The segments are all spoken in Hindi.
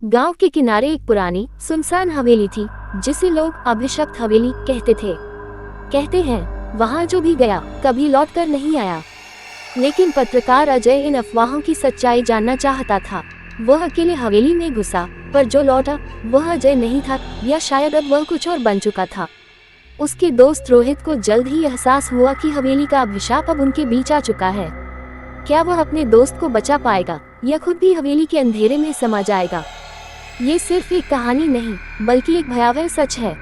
गांव के किनारे एक पुरानी सुनसान हवेली थी जिसे लोग अभिशप्त हवेली कहते थे। कहते हैं वहां जो भी गया कभी लौटकर नहीं आया। लेकिन पत्रकार अजय इन अफवाहों की सच्चाई जानना चाहता था। वह अकेले हवेली में घुसा, पर जो लौटा वह अजय नहीं था, या शायद अब वह कुछ और बन चुका था। उसके दोस्त रोहित को जल्द ही एहसास हुआ कि हवेली का अभिशाप अब उनके बीच आ चुका है। क्या वह अपने दोस्त को बचा पाएगा या खुद भी हवेली के अंधेरे में समा जाएगा? ये सिर्फ एक कहानी नहीं बल्कि एक भयावह सच है।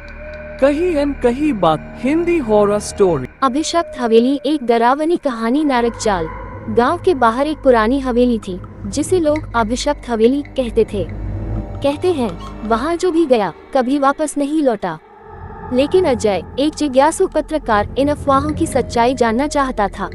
कहीं अन कहीं बात हिंदी हॉरर स्टोरी। अभिशप्त हवेली एक डरावनी कहानी। नरक जाल। गांव के बाहर एक पुरानी हवेली थी जिसे लोग अभिशप्त हवेली कहते थे। कहते हैं वहां जो भी गया कभी वापस नहीं लौटा। लेकिन अजय, एक जिज्ञासु पत्रकार, इन अफवाहों की सच्चाई जानना चाहता था।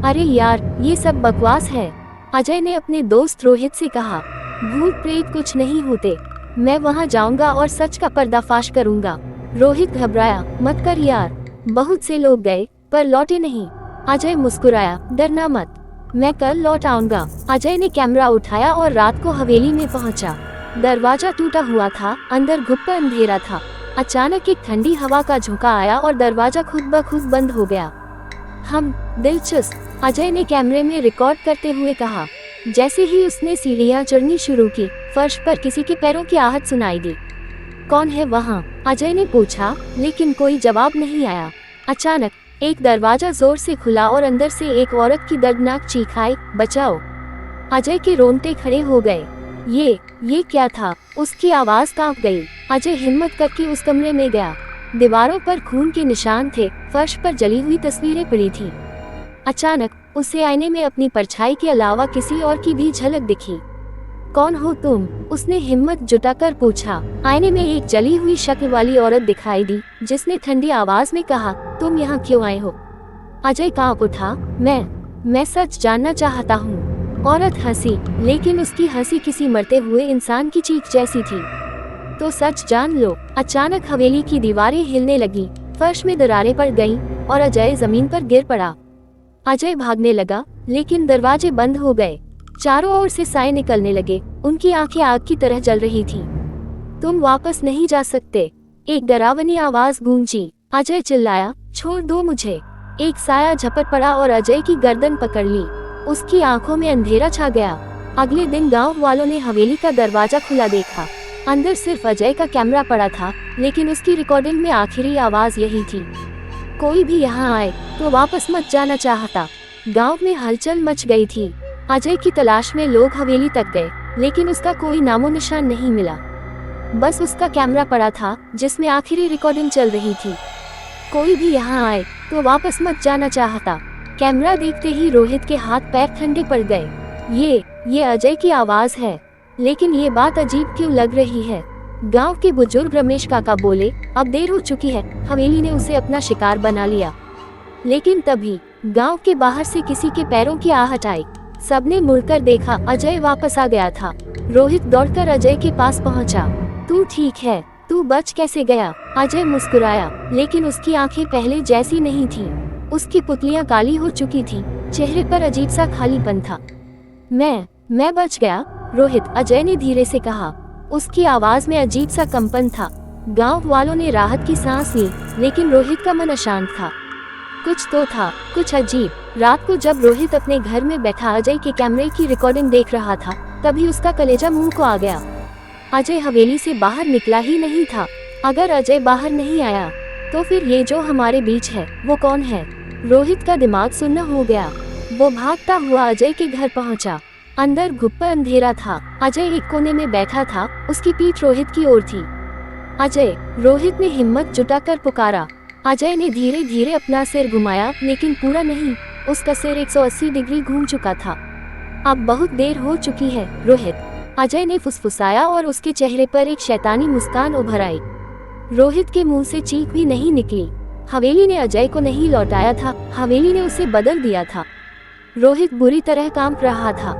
अरे यार, ये सब बकवास है। अजय ने अपने दोस्त रोहित से कहा, भूत प्रेत कुछ नहीं होते, मैं वहां जाऊंगा और सच का पर्दाफाश करूंगा। रोहित घबराया, मत कर यार, बहुत से लोग गए पर लौटे नहीं। अजय मुस्कुराया, डरना मत, मैं कल लौट आऊंगा। अजय ने कैमरा उठाया और रात को हवेली में पहुंचा। दरवाजा टूटा हुआ था, अंदर घुप्पा अंधेरा था। अचानक एक ठंडी हवा का झोंका आया और दरवाजा खुद ब खुद बंद हो गया। हम दिलचस्प, अजय ने कैमरे में रिकॉर्ड करते हुए कहा। जैसे ही उसने सीढ़ियां चढ़नी शुरू की, फर्श पर किसी के पैरों की आहट सुनाई दी। कौन है वहां? अजय ने पूछा, लेकिन कोई जवाब नहीं आया। अचानक एक दरवाजा जोर से खुला और अंदर से एक औरत की दर्दनाक चीख आई, बचाओ। अजय के रोंगटे खड़े हो गए। ये क्या था? उसकी आवाज कांप गई। अजय हिम्मत करके उस कमरे में गया। दीवारों पर खून के निशान थे, फर्श पर जली हुई तस्वीरें पड़ी थी। अचानक उसे आईने में अपनी परछाई के अलावा किसी और की भी झलक दिखी। कौन हो तुम? उसने हिम्मत जुटाकर पूछा। आईने में एक जली हुई शक्ल वाली औरत दिखाई दी जिसने ठंडी आवाज में कहा, तुम यहाँ क्यों आए हो? अजय कांप उठा। मैं सच जानना चाहता हूँ। औरत हंसी, लेकिन उसकी हंसी किसी मरते हुए इंसान की चीख जैसी थी। तो सच जान लो। अचानक हवेली की दीवारें हिलने लगी, फर्श में दरारें पड़ गईं और अजय जमीन पर गिर पड़ा। अजय भागने लगा, लेकिन दरवाजे बंद हो गए। चारों ओर से साए निकलने लगे, उनकी आंखें आग की तरह जल रही थीं। तुम वापस नहीं जा सकते, एक डरावनी आवाज गूंजी। अजय चिल्लाया, छोड़ दो मुझे। एक साया झपट पड़ा और अजय की गर्दन पकड़ ली। उसकी आंखों में अंधेरा छा गया। अगले दिन गांव वालों ने हवेली का दरवाजा खुला देखा। अंदर सिर्फ अजय का कैमरा पड़ा था, लेकिन उसकी रिकॉर्डिंग में आखिरी आवाज यही थी, कोई भी यहाँ आए तो वापस मत जाना चाहता। गांव में हलचल मच गई थी। अजय की तलाश में लोग हवेली तक गए, लेकिन उसका कोई नामो निशान नहीं मिला। बस उसका कैमरा पड़ा था जिसमें आखिरी रिकॉर्डिंग चल रही थी, कोई भी यहाँ आए तो वापस मत जाना चाहता। कैमरा देखते ही रोहित के हाथ पैर ठंडे पड़ गए। ये अजय की आवाज है, लेकिन ये बात अजीब क्यों लग रही है? गांव के बुजुर्ग रमेश काका बोले, अब देर हो चुकी है, हवेली ने उसे अपना शिकार बना लिया। लेकिन तभी गांव के बाहर से किसी के पैरों की आहट आई। सबने मुड़कर देखा, अजय वापस आ गया था। रोहित दौड़कर अजय के पास पहुंचा। तू ठीक है? तू बच कैसे गया? अजय मुस्कुराया, लेकिन उसकी आंखें पहले जैसी नहीं थीं। उसकी पुतलियां काली हो चुकी थीं, चेहरे पर अजीब सा खालीपन था। मैं बच गया, रोहित, अजय ने धीरे से कहा। उसकी आवाज में अजीब सा कंपन था। गांव वालों ने राहत की सांस ली, लेकिन रोहित का मन अशांत था। कुछ तो था, कुछ अजीब। रात को जब रोहित अपने घर में बैठा अजय के कैमरे की रिकॉर्डिंग देख रहा था, तभी उसका कलेजा मुंह को आ गया। अजय हवेली से बाहर निकला ही नहीं था। अगर अजय बाहर नहीं आया, तो फिर ये जो हमारे बीच है वो कौन है? रोहित का दिमाग सुन्न हो गया। वो भागता हुआ अजय के घर पहुंचा। अंदर घुप्पा अंधेरा था। अजय एक कोने में बैठा था, उसकी पीठ रोहित की ओर थी। अजय, रोहित ने हिम्मत जुटाकर पुकारा। अजय ने धीरे धीरे अपना सिर घुमाया, लेकिन पूरा नहीं। उसका सिर 180 डिग्री घूम चुका था। अब बहुत देर हो चुकी है, रोहित, अजय ने फुसफुसाया और उसके चेहरे पर एक शैतानी मुस्कान उभर आई। रोहित के मुंह से चीख भी नहीं निकली। हवेली ने अजय को नहीं लौटाया था, हवेली ने उसे बदल दिया था। रोहित बुरी तरह कांप रहा था।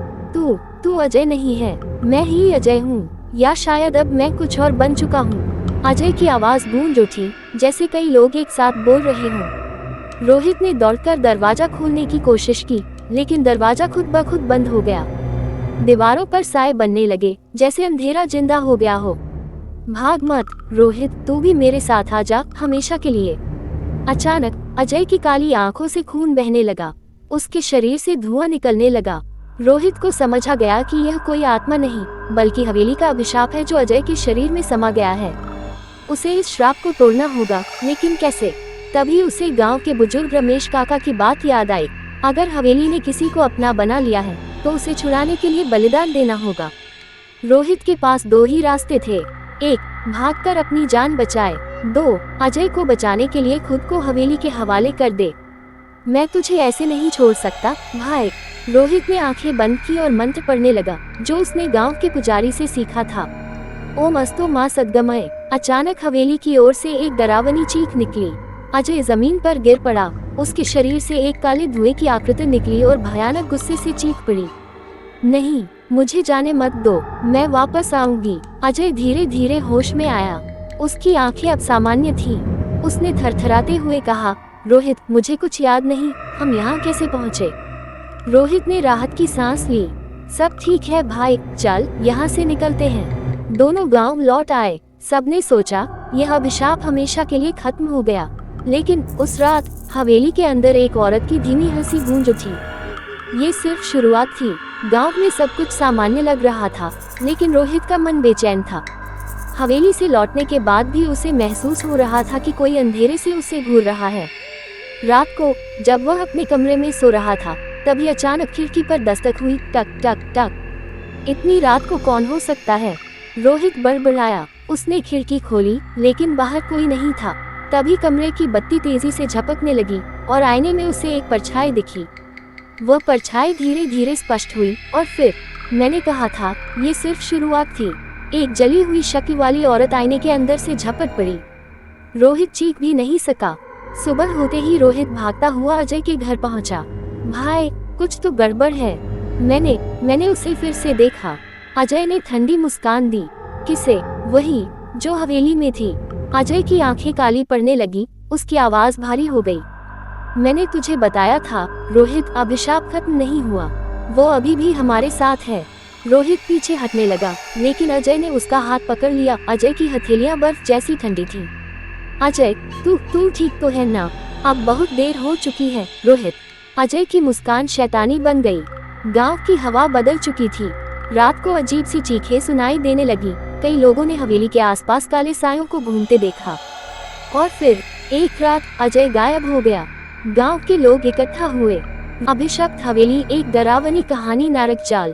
तू अजय नहीं है, मैं ही अजय हूँ, या शायद अब मैं कुछ और बन चुका हूँ। अजय की आवाज गूंज उठी, जैसे कई लोग एक साथ बोल रहे हों। रोहित ने दौड़कर दरवाजा खोलने की कोशिश की, लेकिन दरवाजा खुद ब खुद बंद हो गया। दीवारों पर साए बनने लगे, जैसे अंधेरा जिंदा हो गया हो। भाग मत रोहित, तू भी मेरे साथ आ जा, हमेशा के लिए। अचानक अजय की काली आंखों से खून बहने लगा, उसके शरीर से धुआं निकलने लगा। रोहित को समझा गया कि यह कोई आत्मा नहीं, बल्कि हवेली का अभिशाप है जो अजय के शरीर में समा गया है। उसे इस श्राप को तोड़ना होगा, लेकिन कैसे? तभी उसे गांव के बुजुर्ग रमेश काका की बात याद आई। अगर हवेली ने किसी को अपना बना लिया है, तो उसे छुड़ाने के लिए बलिदान देना होगा। रोहित के पास दो ही रास्ते थे, एक भागकर अपनी जान बचाए, दो अजय को बचाने के लिए खुद को हवेली के हवाले कर दे। मैं तुझे ऐसे नहीं छोड़ सकता भाई। रोहित ने आंखें बंद की और मंत्र पढ़ने लगा, जो उसने गांव के पुजारी से सीखा था। ओम अस्तु मां सद्गमय। अचानक हवेली की ओर से एक डरावनी चीख निकली। अजय जमीन पर गिर पड़ा, उसके शरीर से एक काले धुएं की आकृति निकली और भयानक गुस्से से चीख पड़ी, नहीं, मुझे जाने मत दो, मैं वापस आऊंगी। अजय धीरे धीरे होश में आया, उसकी आंखें अब सामान्य थीं। उसने थरथराते हुए कहा, रोहित, मुझे कुछ याद नहीं, हम यहाँ कैसे पहुँचे? रोहित ने राहत की सांस ली। सब ठीक है भाई, चल यहाँ से निकलते हैं। दोनों गांव लौट आए। सबने सोचा यह अभिशाप हमेशा के लिए खत्म हो गया, लेकिन उस रात हवेली के अंदर एक औरत की धीमी हंसी गूंज उठी। ये सिर्फ शुरुआत थी। गांव में सब कुछ सामान्य लग रहा था, लेकिन रोहित का मन बेचैन था। हवेली से लौटने के बाद भी उसे महसूस हो रहा था कि कोई अंधेरे से उसे घूर रहा है। रात को जब वह अपने कमरे में सो रहा था, तभी अचानक खिड़की पर दस्तक हुई, टक टक टक। इतनी रात को कौन हो सकता है? रोहित बड़बड़ाया। उसने खिड़की खोली, लेकिन बाहर कोई नहीं था। तभी कमरे की बत्ती तेजी से झपकने लगी और आईने में उसे एक परछाई दिखी। वह परछाई धीरे धीरे स्पष्ट हुई और फिर, मैंने कहा था, ये सिर्फ शुरुआत थी। एक जली हुई शक्ल वाली औरत आईने के अंदर से झपट पड़ी। रोहित चीख भी नहीं सका। सुबह होते ही रोहित भागता हुआ अजय के घर पहुंचा। भाई, कुछ तो गड़बड़ है। मैंने उसे फिर से देखा। अजय ने ठंडी मुस्कान दी। किसे? वही जो हवेली में थी। अजय की आंखें काली पड़ने लगी, उसकी आवाज भारी हो गई। मैंने तुझे बताया था रोहित, अभिशाप खत्म नहीं हुआ, वो अभी भी हमारे साथ है। रोहित पीछे हटने लगा, लेकिन अजय ने उसका हाथ पकड़ लिया। अजय की हथेलियां बर्फ जैसी ठंडी थीं। अजय, तू ठीक तो है ना? अब बहुत देर हो चुकी है रोहित। अजय की मुस्कान शैतानी बन गई। गांव की हवा बदल चुकी थी। रात को अजीब सी चीखें सुनाई देने लगी। कई लोगों ने हवेली के आसपास काले सायों को घूमते देखा। और फिर एक रात अजय गायब हो गया। गांव के लोग इकट्ठा हुए। अभिशप्त हवेली, एक डरावनी कहानी, नरक जाल।